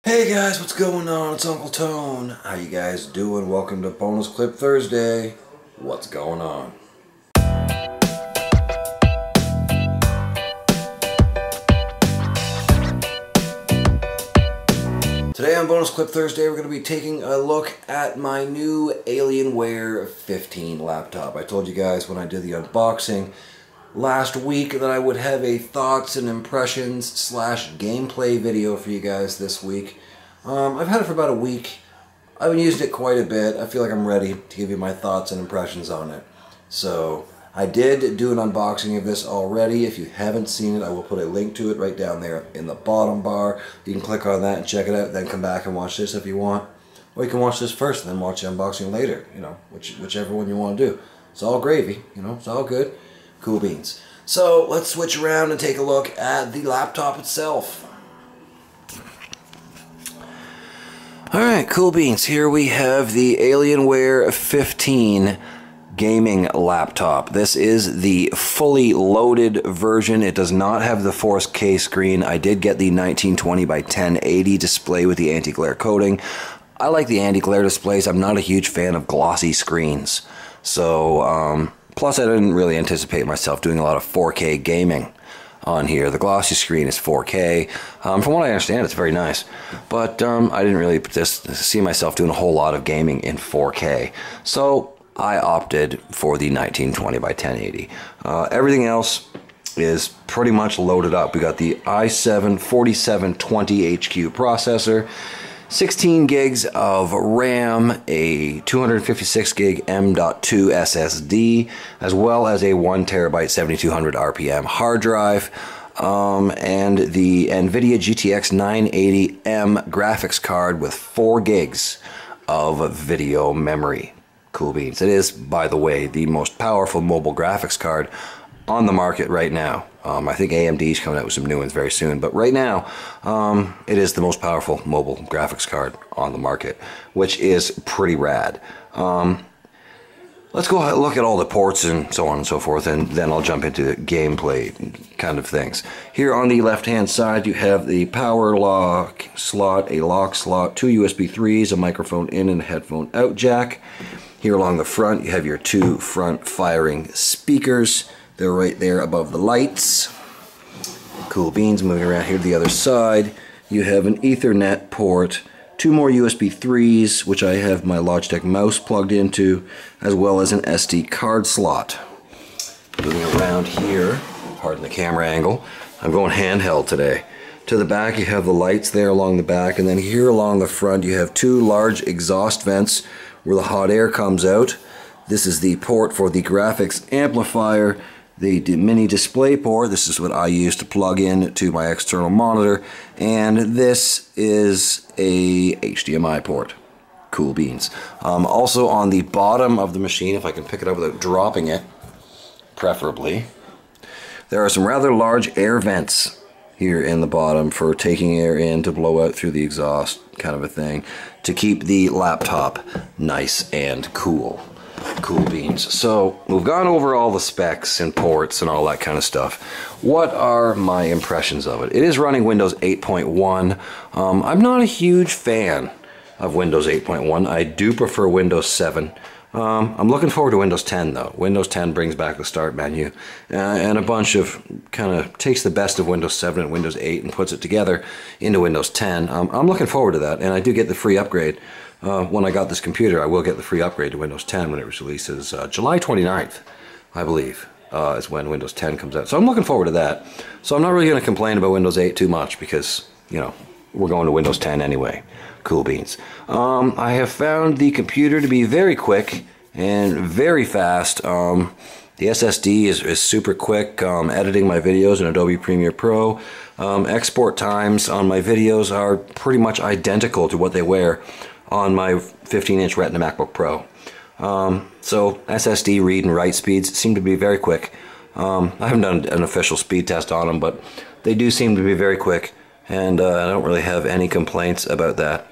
Hey guys, what's going on? It's Uncle Tone. How you guys doing? Welcome to Bonus Clip Thursday. What's going on? Today on Bonus Clip Thursday, we're going to be taking a look at my new Alienware 15 laptop. I told you guys when I did the unboxing last week that I would have a thoughts and impressions slash gameplay video for you guys this week. I've had it for about a week. I've been using it quite a bit. I feel like I'm ready to give you my thoughts and impressions on it. So I did do an unboxing of this already. If you haven't seen it, I will put a link to it right down there in the bottom bar. You can click on that and check it out, then come back and watch this if you want. Or you can watch this first and then watch the unboxing later, you know, whichever one you want to do. It's all gravy, you know, it's all good. Cool beans. So let's switch around and take a look at the laptop itself. Alright, cool beans. Here we have the Alienware 15 gaming laptop. This is the fully loaded version. It does not have the 4K screen. I did get the 1920 by 1080 display with the anti-glare coating. I like the anti-glare displays. I'm not a huge fan of glossy screens. So, plus I didn't really anticipate myself doing a lot of 4K gaming on here. The glossy screen is 4K. From what I understand, it's very nice. But I didn't really just see myself doing a whole lot of gaming in 4K. So I opted for the 1920 by 1080. Everything else is pretty much loaded up. We got the i7 4720 HQ processor, 16 gigs of RAM, a 256 gig M.2 SSD, as well as a 1 terabyte 7200 RPM hard drive, and the Nvidia GTX 980M graphics card with 4 gigs of video memory. Cool beans. It is, by the way, the most powerful mobile graphics card on the market right now. I think AMD is coming out with some new ones very soon, but right now it is the most powerful mobile graphics card on the market, which is pretty rad. Let's go look at all the ports and so on and so forth, and then I'll jump into gameplay kind of things. Here on the left-hand side, you have the power lock slot, a lock slot, 2 USB 3s, a microphone in and a headphone out jack. Here along the front, you have your 2 front firing speakers. They're right there above the lights. Cool beans. Moving around here to the other side, you have an Ethernet port, 2 more USB 3s, which I have my Logitech mouse plugged into, as well as an SD card slot. Moving around here, pardon the camera angle, I'm going handheld today. To the back, you have the lights there along the back, and then here along the front, you have 2 large exhaust vents where the hot air comes out. This is the port for the graphics amplifier. The mini display port, this is what I use to plug in to my external monitor, and this is a HDMI port. Cool beans. Also on the bottom of the machine, if I can pick it up without dropping it, preferably, there are some rather large air vents here in the bottom for taking air in to blow out through the exhaust, kind of a thing, to keep the laptop nice and cool. Cool beans. So we've gone over all the specs and ports and all that kind of stuff. What are my impressions of it? It is running Windows 8.1. I'm not a huge fan of Windows 8.1. I do prefer Windows 7. I'm looking forward to Windows 10 though. Windows 10 brings back the start menu and a bunch of kind of takes the best of Windows 7 and Windows 8 and puts it together into Windows 10. I'm looking forward to that, and I do get the free upgrade. When I got this computer, I will get the free upgrade to Windows 10 when it releases. July 29th, I believe, is when Windows 10 comes out. So I'm looking forward to that. So I'm not really going to complain about Windows 8 too much because, you know, we're going to Windows 10 anyway. Cool beans. I have found the computer to be very quick and very fast. The SSD is super quick. Editing my videos in Adobe Premiere Pro. Export times on my videos are pretty much identical to what they were on my 15-inch Retina MacBook Pro. So SSD read and write speeds seem to be very quick. I haven't done an official speed test on them, but they do seem to be very quick, and I don't really have any complaints about that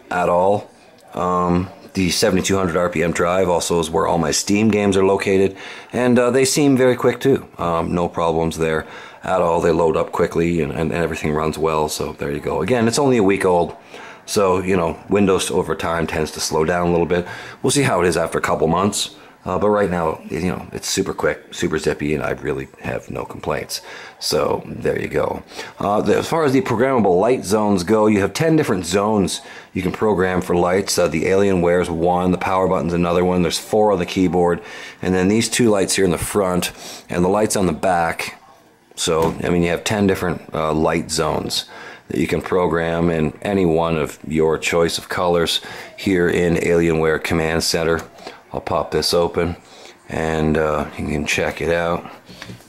at all. The 7200 RPM drive also is where all my Steam games are located, and they seem very quick too. No problems there at all. They load up quickly and everything runs well, so there you go. Again, it's only a week old. So, you know, Windows over time tends to slow down a little bit. We'll see how it is after a couple months. But right now, you know, it's super quick, super zippy, and I really have no complaints. So there you go. As far as the programmable light zones go, you have 10 different zones you can program for lights. The Alienware is one, the power button's another one. There's 4 on the keyboard, and then these 2 lights here in the front, and the lights on the back. So, I mean, you have 10 different light zones that you can program in any one of your choice of colors here in Alienware Command Center. I'll pop this open and you can check it out.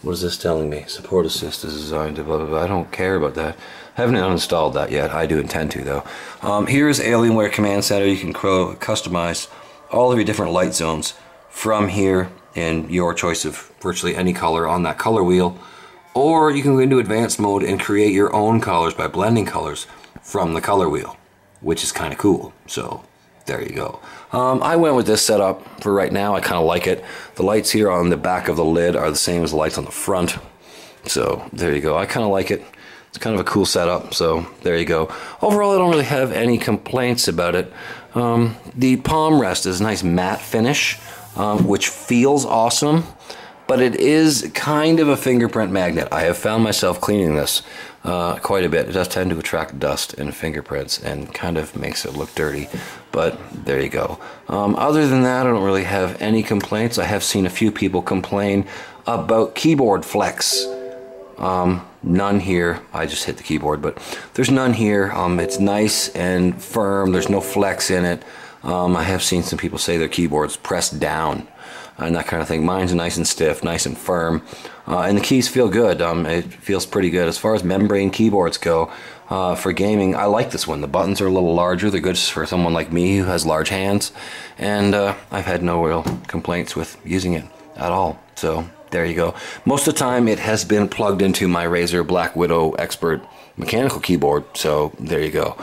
What is this telling me? Support assist is designed to blah blah blah. I don't care about that. I haven't uninstalled that yet. I do intend to though. Here's Alienware Command Center. You can customize all of your different light zones from here in your choice of virtually any color on that color wheel. Or you can go into advanced mode and create your own colors by blending colors from the color wheel, which is kind of cool. So there you go. I went with this setup for right now. I kind of like it. The lights here on the back of the lid are the same as the lights on the front. So there you go. I kind of like it. It's kind of a cool setup. So there you go. Overall, I don't really have any complaints about it. The palm rest is a nice matte finish, which feels awesome. But it is kind of a fingerprint magnet. I have found myself cleaning this quite a bit. It does tend to attract dust and fingerprints and kind of makes it look dirty. But there you go. Other than that, I don't really have any complaints. I have seen a few people complain about keyboard flex. None here. I just hit the keyboard, but there's none here. It's nice and firm. There's no flex in it. I have seen some people say their keyboard's pressed down and that kind of thing. Mine's nice and stiff, nice and firm, and the keys feel good. It feels pretty good. As far as membrane keyboards go, for gaming, I like this one. The buttons are a little larger. They're good for someone like me who has large hands, and I've had no real complaints with using it at all. So there you go. Most of the time it has been plugged into my Razer Black Widow Expert mechanical keyboard, so there you go.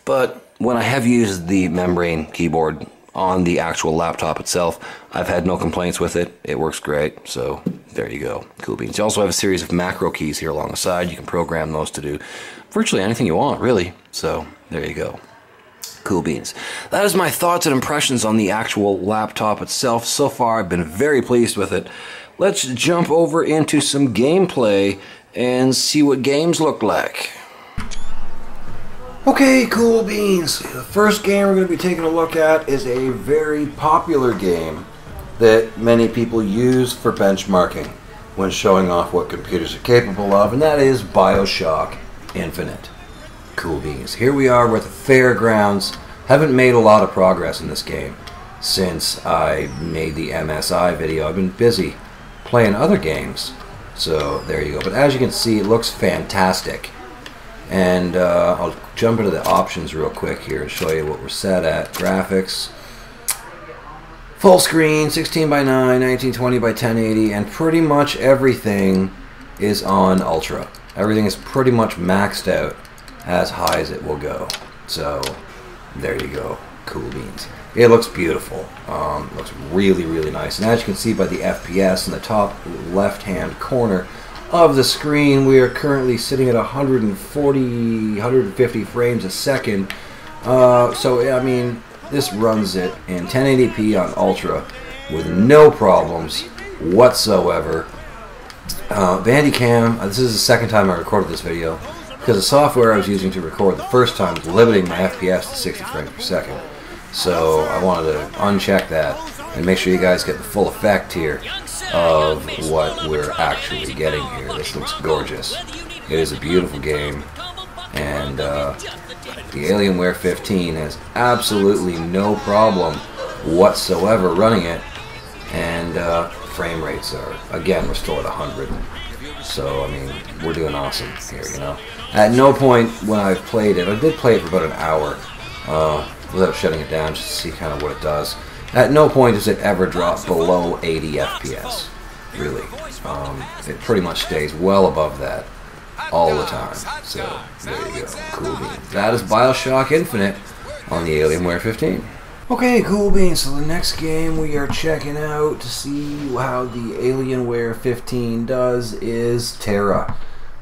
But when I have used the membrane keyboard on the actual laptop itself, I've had no complaints with it. It works great, so there you go. Cool beans. You also have a series of macro keys here along the side. You can program those to do virtually anything you want, really. So there you go. Cool beans. That is my thoughts and impressions on the actual laptop itself. So far, I've been very pleased with it. Let's jump over into some gameplay and see what games look like. Okay, cool beans. The first game we're going to be taking a look at is a very popular game that many people use for benchmarking when showing off what computers are capable of, and that is BioShock Infinite. Cool beans. Here we are, we're at the fairgrounds. Haven't made a lot of progress in this game since I made the MSI video. I've been busy playing other games, so there you go. But as you can see, it looks fantastic. And I'll jump into the options real quick here and show you what we're set at. Graphics, full screen, 16 by 9, 1920 by 1080, and pretty much everything is on Ultra. Everything is pretty much maxed out as high as it will go. So there you go. Cool beans. It looks beautiful. Looks really, really nice. And as you can see by the FPS in the top left-hand corner of the screen, we are currently sitting at 150 frames a second. So I mean, this runs it in 1080p on Ultra with no problems whatsoever. Bandicam, this is the second time I recorded this video because the software I was using to record the first time was limiting my FPS to 60 frames per second. So I wanted to uncheck that and make sure you guys get the full effect here of what we're actually getting here. This looks gorgeous. It is a beautiful game, and the Alienware 15 has absolutely no problem whatsoever running it, and frame rates are, again, we're still at 100. So I mean, we're doing awesome here, you know. At no point when I've played it, I did play it for about an hour without shutting it down just to see kind of what it does. At no point does it ever drop below 80 FPS, really. It pretty much stays well above that all the time. So there you go, cool beans. That is BioShock Infinite on the Alienware 15. Okay, cool beans. So the next game we are checking out to see how the Alienware 15 does is Tera.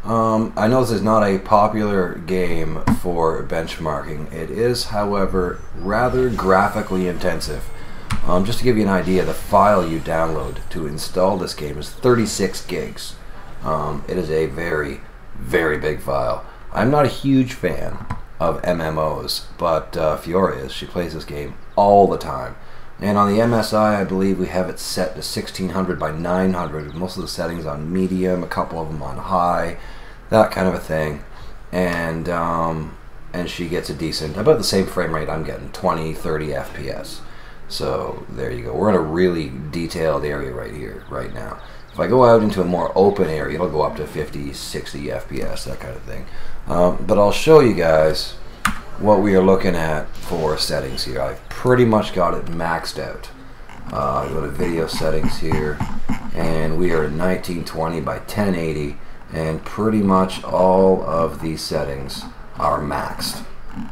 I know this is not a popular game for benchmarking. It is, however, rather graphically intensive. Just to give you an idea, the file you download to install this game is 36 gigs. It is a very, very big file. I'm not a huge fan of MMOs, but Fiora is. She plays this game all the time. And on the MSI, I believe we have it set to 1600 by 900, with most of the settings on medium, a couple of them on high, that kind of a thing. And she gets a decent, about the same frame rate I'm getting, 20, 30 FPS. So there you go. We're in a really detailed area right here, right now. If I go out into a more open area, it'll go up to 50, 60 FPS, that kind of thing. But I'll show you guys what we are looking at for settings here. I've pretty much got it maxed out. Go to video settings here, and we are at 1920 by 1080, and pretty much all of these settings are maxed.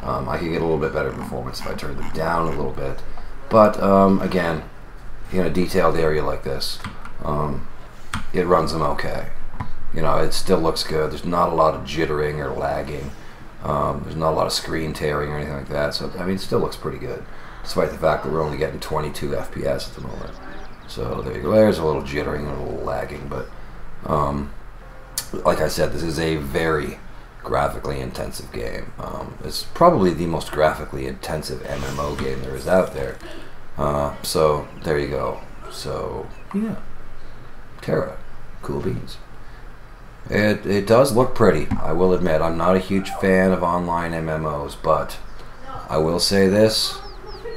I could get a little bit better performance if I turned them down a little bit, but again, in a detailed area like this, it runs them okay. You know, it still looks good. There's not a lot of jittering or lagging. There's not a lot of screen tearing or anything like that. So, I mean, it still looks pretty good, despite the fact that we're only getting 22 FPS at the moment. So there you go. There's a little jittering and a little lagging, but like I said, this is a very graphically intensive game. It's probably the most graphically intensive MMO game there is out there. So there you go. So yeah, Tera, cool beans. It does look pretty, I will admit. I'm not a huge fan of online MMOs, but I will say this,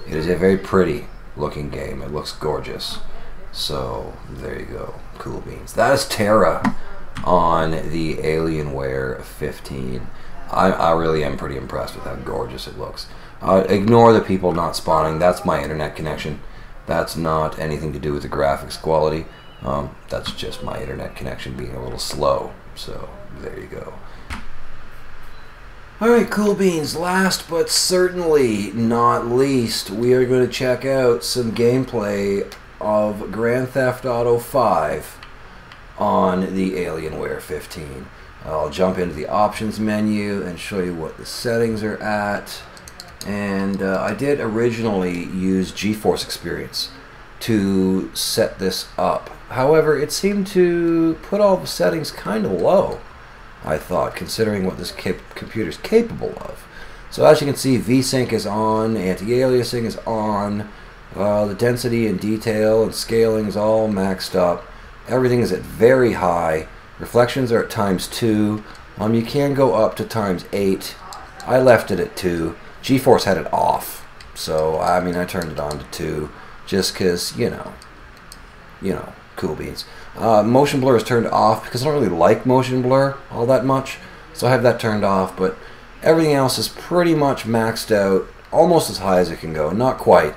it is a very pretty looking game. It looks gorgeous. So there you go, cool beans. That is Tera on the Alienware 15. I really am pretty impressed with how gorgeous it looks. Ignore the people not spawning. That's my internet connection. That's not anything to do with the graphics quality. That's just my internet connection being a little slow. So there you go. Alright, cool beans. Last but certainly not least, we are going to check out some gameplay of Grand Theft Auto 5 on the Alienware 15. I'll jump into the options menu and show you what the settings are at. And I did originally use GeForce Experience to set this up. However, it seemed to put all the settings kind of low, I thought, considering what this computer's capable of. So as you can see, VSync is on, anti-aliasing is on, the density and detail and scaling is all maxed up. Everything is at very high. Reflections are at ×2. You can go up to ×8. I left it at 2. GeForce had it off, so I mean I turned it on to 2 just because, you know, cool beans. Motion blur is turned off because I don't really like motion blur all that much, so I have that turned off, but everything else is pretty much maxed out, almost as high as it can go. Not quite,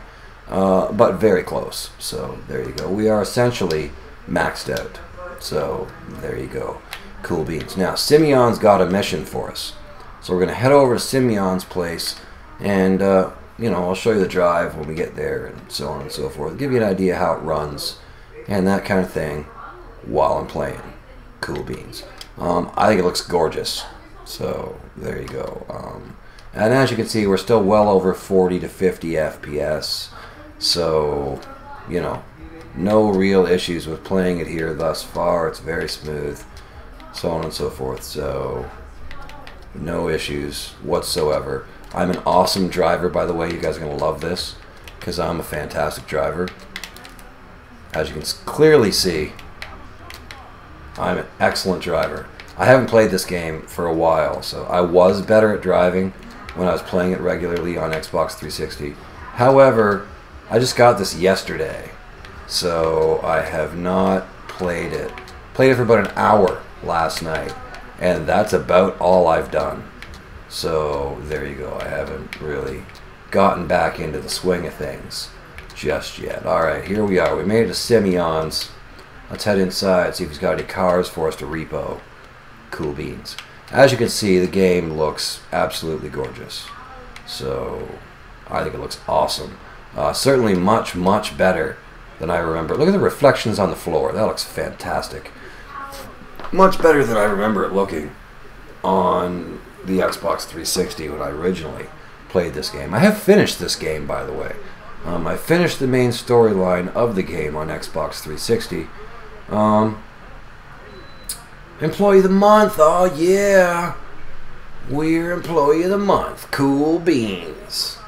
but very close. So there you go. We are essentially maxed out. So there you go. Cool beans. Now, Simeon's got a mission for us. So we're going to head over to Simeon's place, and you know, I'll show you the drive when we get there, and so on and so forth. Give you an idea how it runs and that kind of thing while I'm playing. Cool beans. I think it looks gorgeous. So there you go. And as you can see, we're still well over 40 to 50 FPS. So, you know, no real issues with playing it here thus far. It's very smooth, so on and so forth. So no issues whatsoever. I'm an awesome driver, by the way. You guys are going to love this because I'm a fantastic driver. As you can clearly see, I'm an excellent driver. I haven't played this game for a while, so I was better at driving when I was playing it regularly on Xbox 360. However, I just got this yesterday, so I have not played it. Played it for about an hour last night, and that's about all I've done. So there you go. I haven't really gotten back into the swing of things just yet. Alright, here we are. We made it to Simeon's. Let's head inside, see if he's got any cars for us to repo. Cool beans. As you can see, the game looks absolutely gorgeous. So I think it looks awesome. Certainly much, much better than I remember. Look at the reflections on the floor. That looks fantastic. much better than I remember it looking on the Xbox 360 when I originally played this game. I have finished this game, by the way. I finished the main storyline of the game on Xbox 360. Employee of the Month, oh yeah! We're Employee of the Month. Cool beans.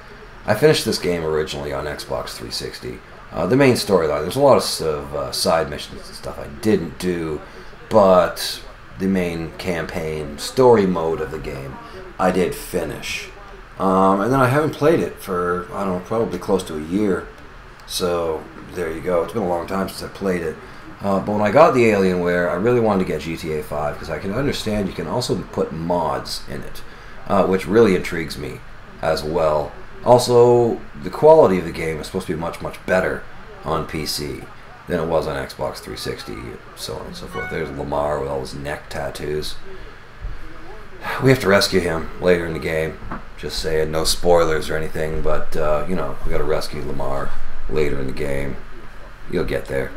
I finished this game originally on Xbox 360. The main storyline, there's a lot of side missions and stuff I didn't do, but the main campaign story mode of the game I did finish. And then I haven't played it for, I don't know, probably close to a year. So there you go. It's been a long time since I played it. But when I got the Alienware, I really wanted to get GTA 5 because I can understand you can also put mods in it, which really intrigues me as well. Also, the quality of the game is supposed to be much, much better on PC than it was on Xbox 360, so on and so forth. There's Lamar with all his neck tattoos. We have to rescue him later in the game. Just saying, no spoilers or anything, but, you know, we got to rescue Lamar later in the game. You'll get there.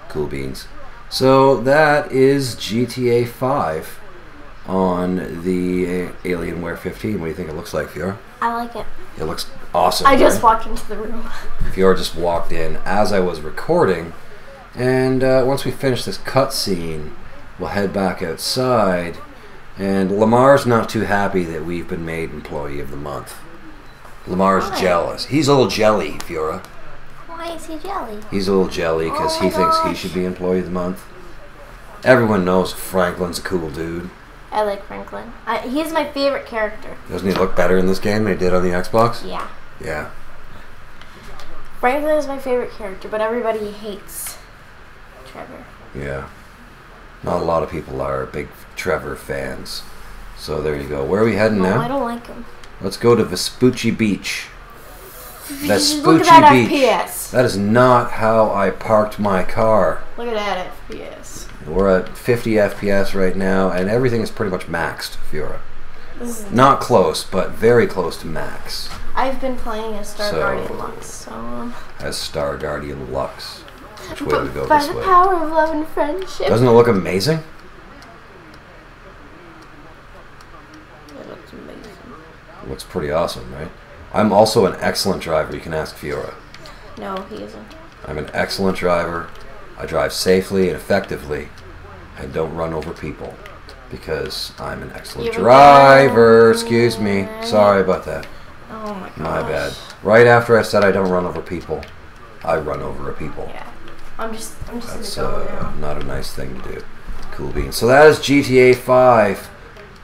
Cool beans. So that is GTA 5 on the Alienware 15. What do you think it looks like, Fiora? I like it. It looks awesome. I just walked into the room. Fiora just walked in as I was recording, and once we finish this cutscene, we'll head back outside. And Lamar's not too happy that we've been made Employee of the Month. Lamar's jealous. He's a little jelly, Fiora. Why is he jelly? He's a little jelly because he thinks he should be Employee of the Month. Everyone knows Franklin's a cool dude. I like Franklin. He's my favorite character. Doesn't he look better in this game than he did on the Xbox? Yeah. Yeah. Franklin is my favorite character, but everybody hates Trevor. Yeah. Not a lot of people are big Trevor fans. So there you go. Where are we heading now? I don't like him. Let's go to Vespucci Beach. Vespucci Look at that Beach. FPS. That is not how I parked my car. Look at that FPS. We're at 50 FPS right now, and everything is pretty much maxed, Fiora. Not close, but very close to max. I've been playing as Star Guardian Lux, so... As Star Guardian Lux. Which way do we go by this the way? power of love and friendship. Doesn't it look amazing? It looks amazing. It looks pretty awesome, right? I'm also an excellent driver. You can ask Fiora. No, he isn't. I'm an excellent driver. I drive safely and effectively and don't run over people because I'm an excellent driver. Excuse me. Sorry about that. Oh my gosh. My bad. Right after I said I don't run over people, I run over a people. Yeah. I'm just That's gonna go now. not a nice thing to do. Cool beans. So that is GTA 5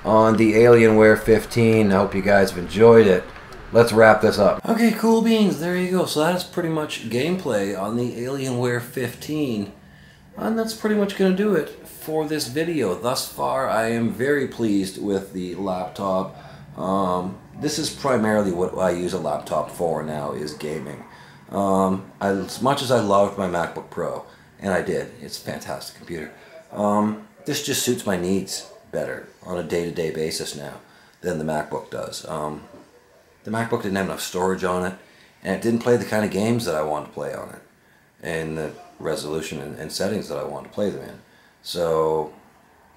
on the Alienware 15. I hope you guys have enjoyed it. Let's wrap this up. Okay, cool beans. There you go. So that is pretty much gameplay on the Alienware 15. And that's pretty much going to do it for this video. Thus far, I am very pleased with the laptop. This is primarily what I use a laptop for now, is gaming. As much as I loved my MacBook Pro, and I did, it's a fantastic computer, this just suits my needs better on a day-to-day basis now than the MacBook does. The MacBook didn't have enough storage on it, and it didn't play the kind of games that I wanted to play on it, and the resolution and settings that I wanted to play them in. So,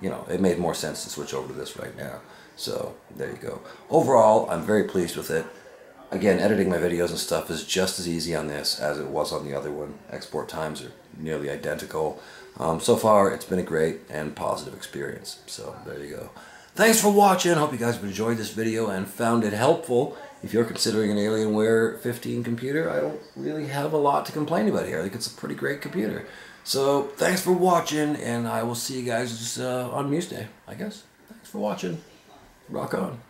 you know, it made more sense to switch over to this right now. So, there you go. Overall, I'm very pleased with it. Again, editing my videos and stuff is just as easy on this as it was on the other one. Export times are nearly identical. So far, it's been a great and positive experience. So, there you go. Thanks for watching. Hope you guys have enjoyed this video and found it helpful. If you're considering an Alienware 15 computer, I don't really have a lot to complain about here. I think it's a pretty great computer. So, thanks for watching, and I will see you guys on Muse Day, I guess. Thanks for watching. Rock on.